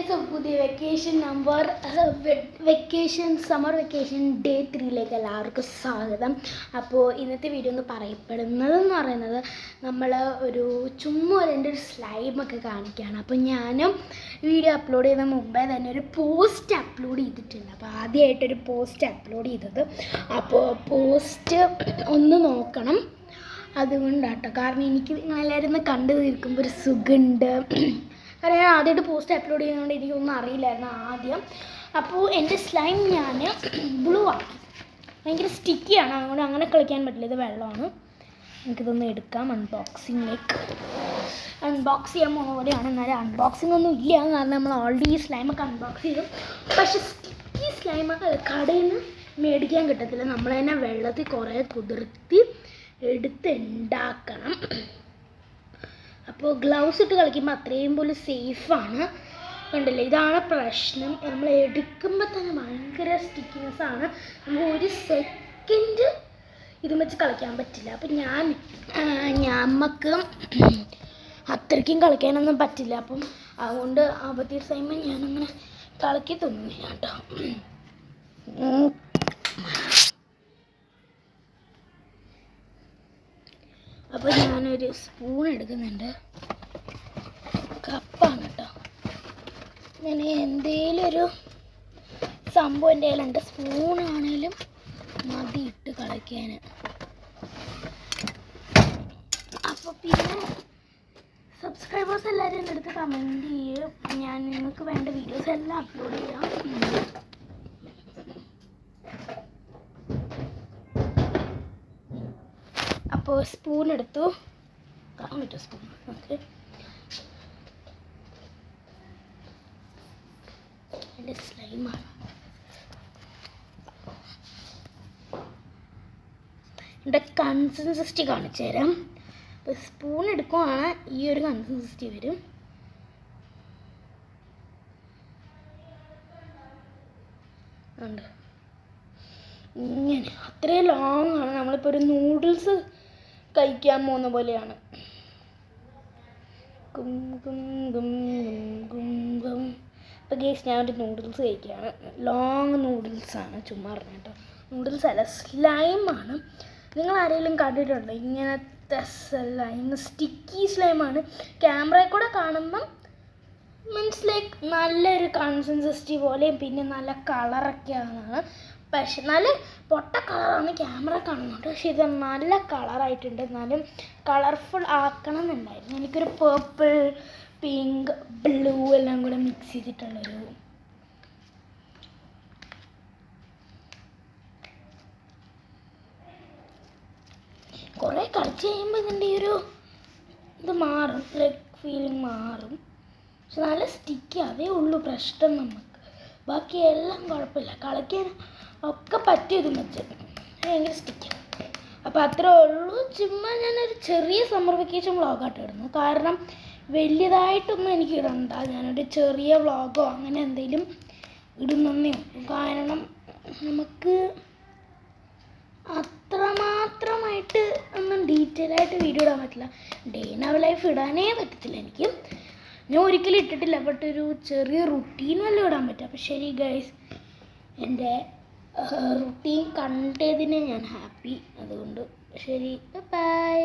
Guys, പുതിയ summer vacation day 3 എല്ലാവർക്കും സ്വാഗതം. അപ്പോൾ ഇന്നത്തെ വീഡിയോ ഒന്ന് പറയപ്പെടുന്നതെന്ന് പറയുന്നത് നമ്മൾ ചുമ്മാ ഒരു സ്ലൈമൊക്കെ കാണിക്കുകയാണ്. അപ്പോൾ ഞാനും വീഡിയോ അപ്ലോഡ് ചെയ്യുന്ന മുമ്പേ തന്നെ ഒരു പോസ്റ്റ് അപ്ലോഡ് ചെയ്തിട്ടുണ്ട്. അപ്പോൾ ആദ്യമായിട്ടൊരു പോസ്റ്റ് അപ്ലോഡ് ചെയ്തത്. അപ്പോൾ പോസ്റ്റ് ഒന്ന് നോക്കണം, അതുകൊണ്ടാട്ടോ. കാരണം എനിക്ക് നിങ്ങളെല്ലാവരും ഒന്ന് കണ്ടു തീർക്കുമ്പോൾ ഒരു സുഖമുണ്ട്. കാരണം ഞാൻ ആദ്യമായിട്ട് പോസ്റ്റ് അപ്ലോഡ് ചെയ്യുന്നതുകൊണ്ട് എനിക്കൊന്നും അറിയില്ലായിരുന്നു ആദ്യം. അപ്പോൾ എൻ്റെ സ്ലൈം ഞാൻ ബ്ലൂ ആക്കി. ഭയങ്കര സ്റ്റിക്കിയാണ്, അതുകൊണ്ട് അങ്ങനെ കളിക്കാൻ പറ്റില്ല. ഇത് വെള്ളമാണ്. എനിക്കിതൊന്ന് എടുക്കാം. അൺബോക്സ് ചെയ്യാൻ പോകുന്ന പോലെയാണ്. എന്നാലും അൺബോക്സിംഗ് ഒന്നും ഇല്ല, കാരണം നമ്മൾ ഓൾറെഡി ഈ സ്ലൈമൊക്കെ അൺബോക്സ് ചെയ്തു. പക്ഷേ സ്റ്റിക്കി സ്ലൈമൊക്കെ കടയിൽ നിന്ന് മേടിക്കാൻ കിട്ടത്തില്ല. നമ്മൾ തന്നെ വെള്ളത്തിൽ കുറേ കുതിർത്തി എടുത്ത് ഉണ്ടാക്കണം. അപ്പോൾ ഗ്ലൗസ് ഇട്ട് കളിക്കുമ്പോൾ അത്രയും പോലും സേഫാണ്. കണ്ടില്ലേ, ഇതാണ് പ്രശ്നം. നമ്മൾ എടുക്കുമ്പോൾ തന്നെ ഭയങ്കര സ്റ്റിക്കിനെസ്സാണ്. നമുക്ക് ഒരു സെക്കൻഡ് ഇതും വെച്ച് കളിക്കാൻ പറ്റില്ല. അപ്പം നമുക്ക് അത്രയ്ക്കും കളിക്കാനൊന്നും പറ്റില്ല. അപ്പം അതുകൊണ്ട് അവധി സമയം ഞാനങ്ങനെ കളിക്കി തോന്നുന്നില്ല കേട്ടോ. അപ്പോൾ ഞാനൊരു സ്പൂൺ എടുക്കുന്നുണ്ട്. കപ്പാണ് കേട്ടോ. ഞാൻ എന്തേലും ഒരു സംഭവം എൻ്റെ കയ്യിലുണ്ട്. സ്പൂണാണേലും മതി ഇട്ട് കളിക്കാൻ. അപ്പോൾ പിന്നെ സബ്സ്ക്രൈബേഴ്സ് എല്ലാവരും എൻ്റെ അടുത്ത് കമൻറ്റ് ചെയ്യും. ഞാൻ നിങ്ങൾക്ക് വേണ്ട വീഡിയോസ് എല്ലാം അപ്ലോഡ് ചെയ്യാം. അപ്പോൾ സ്പൂൺ എടുത്തു. കാണാൻ പറ്റുമോ സ്പൂൺ? ഓക്കെ, എൻ്റെ സ്ലൈമാണ്. എൻ്റെ കൺസിസ്റ്റൻസി കാണിച്ചു തരാം. അപ്പോൾ സ്പൂൺ എടുക്കുവാണ് ഈ ഒരു കൺസിസ്റ്റൻസി വരും. ഉണ്ട് ഇങ്ങനെ അത്രയും ലോങ് ആണ്. നമ്മളിപ്പോൾ ഒരു നൂഡിൽസ് കഴിക്കാൻ പോകുന്ന പോലെയാണ്. ഇപ്പോൾ ഗേസ്, ഞാനൊരു നൂഡിൽസ് കഴിക്കുകയാണ്. ലോങ് നൂഡിൽസാണ്, ചുമ്മാ പറഞ്ഞിട്ടോ. നൂഡിൽസ് അല്ല, സ്ലൈമാണ്. നിങ്ങൾ ആരെങ്കിലും കണ്ടിട്ടുണ്ടോ ഇങ്ങനത്തെ സ്ലൈം? സ്റ്റിക്കി സ്ലൈമാണ്. ക്യാമറയിൽ കൂടെ കാണുമ്പം മീൻസ് ലൈക്ക് നല്ലൊരു കൺസിസ്റ്റൻസി പോലെയും പിന്നെ നല്ല കളറൊക്കെയാണ്. പക്ഷെ നല്ല പൊട്ട കളറാണ് ക്യാമറ കാണുന്നുണ്ട്. പക്ഷെ ഇത് നല്ല കളറായിട്ടുണ്ട്. എന്നാലും കളർഫുൾ ആക്കണം എന്നുണ്ടായിരുന്നു. എനിക്കൊരു പേർപ്പിൾ, പിങ്ക്, ബ്ലൂ എല്ലാം കൂടെ മിക്സ് ചെയ്തിട്ടുള്ളൊരു കുറേ കളിച്ച് കഴിയുമ്പോൾ ഇതിൻ്റെ ഇത് മാറും, ലൈക്ക് ഫീലിംഗ് മാറും. പക്ഷെ നല്ല സ്റ്റിക്കി, അതേ ഉള്ളൂ പ്രശ്നം നമുക്ക്. ബാക്കി എല്ലാം കുഴപ്പമില്ല, കളിക്കാൻ ഒക്കെ പറ്റിയതും വെച്ച് ഭയങ്കര സ്റ്റിക്കാണ്. അപ്പോൾ അത്രേ ഉള്ളൂ. ചുമ്മാ ഞാനൊരു ചെറിയ സമ്മർ വെക്കേഷൻ വ്ളോഗായിട്ട് ഇടുന്നു. കാരണം വലിയതായിട്ടൊന്നും എനിക്ക് ഇടണ്ട. ഞാനൊരു ചെറിയ വ്ളോഗോ അങ്ങനെ എന്തെങ്കിലും ഇടുന്നേ ഉള്ളൂ. കാരണം നമുക്ക് അത്രമാത്രമായിട്ട് ഒന്നും ഡീറ്റെയിൽ ആയിട്ട് വീഡിയോ ഇടാൻ പറ്റില്ല. ഡേ ഇൻ അവർ ലൈഫ് ഇടാനേ പറ്റത്തില്ല എനിക്ക്. ഞാൻ ഒരിക്കലും ഇട്ടിട്ടില്ല. ബട്ട് ഒരു ചെറിയ റുട്ടീൻ വല്ലതും ഇടാൻ പറ്റും. അപ്പോൾ ശരി ഗൈസ്, എൻ്റെ റുട്ടീൻ കണ്ടതിന് ഞാൻ ഹാപ്പി. അതുകൊണ്ട് ശരി, ബൈ.